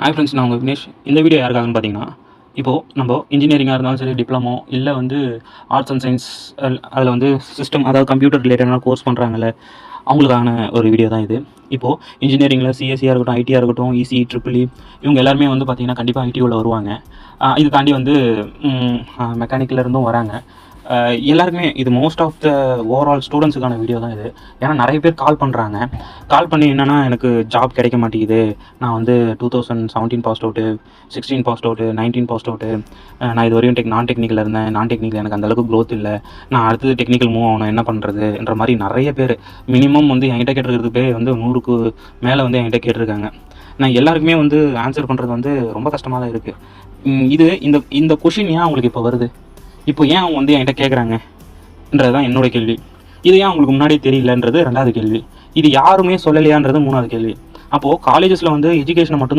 Hi friends, நான் உங்கள் விக்னேஷ். இந்த வீடியோ யாருக்காகன்னு பார்த்தீங்கன்னா, இப்போது நம்ம இன்ஜினியரிங்காக இருந்தாலும் சரி, டிப்ளமோ இல்லை வந்து ஆர்ட்ஸ் அண்ட் சயின்ஸ், அதில் வந்து சிஸ்டம், அதாவது கம்ப்யூட்டர் ரிலேட்டடான கோர்ஸ் பண்ணுறாங்கல்ல, அவங்களுக்கான ஒரு வீடியோ தான் இது. இப்போது இன்ஜினியரிங்கில் சிஎஸ்சியாக இருக்கட்டும், ஐடியாக இருக்கட்டும், இசி, ட்ரிபிள்இ, இவங்க எல்லாருமே வந்து பார்த்திங்கன்னா கண்டிப்பாக ஐடி உள்ள வருவாங்க. இது தாண்டி வந்து மெக்கானிக்கில் இருந்தும் வராங்க. எல்லாருக்குமே இது மோஸ்ட் ஆஃப் த ஓவரால் ஸ்டூடெண்ட்ஸுக்கான வீடியோ தான் இது. ஏன்னா நிறைய பேர் கால் பண்ணுறாங்க. கால் பண்ணி என்னென்னா, எனக்கு ஜாப் கிடைக்க மாட்டேங்குது, நான் வந்து 2017 passed out, 16 passed out, 19 passed out, நான் இது வரையும் நான் டெக்னிக்கல் இருந்தேன், நான் டெக்னிக்கல் எனக்கு அந்தளவுக்கு க்ரோத் இல்லை, நான் அடுத்தது டெக்னிக்கல் மூவ் ஆகணும், என்ன பண்ணுறதுன்ற மாதிரி நிறைய பேர் மினிமம் வந்து என்கிட்ட கேட்டுருக்கிறது பேர் வந்து 100க்கு மேலே வந்து என்கிட்ட கேட்டிருக்காங்க. நான் எல்லாருக்குமே வந்து ஆன்சர் பண்ணுறது வந்து ரொம்ப கஷ்டமாக தான் இருக்குது. இது இந்த கொஷின் ஏன் அவங்களுக்கு இப்போ வருது, இப்போ ஏன் அவங்க வந்து என்கிட்ட கேட்குறாங்கன்றது தான் என்னோட கேள்வி. இது ஏன் அவங்களுக்கு முன்னாடியே தெரியலன்றது ரெண்டாவது கேள்வி. இது யாருமே சொல்லலையான்றது மூணாவது கேள்வி. அப்போது காலேஜஸில் வந்து எஜுகேஷனை மட்டும்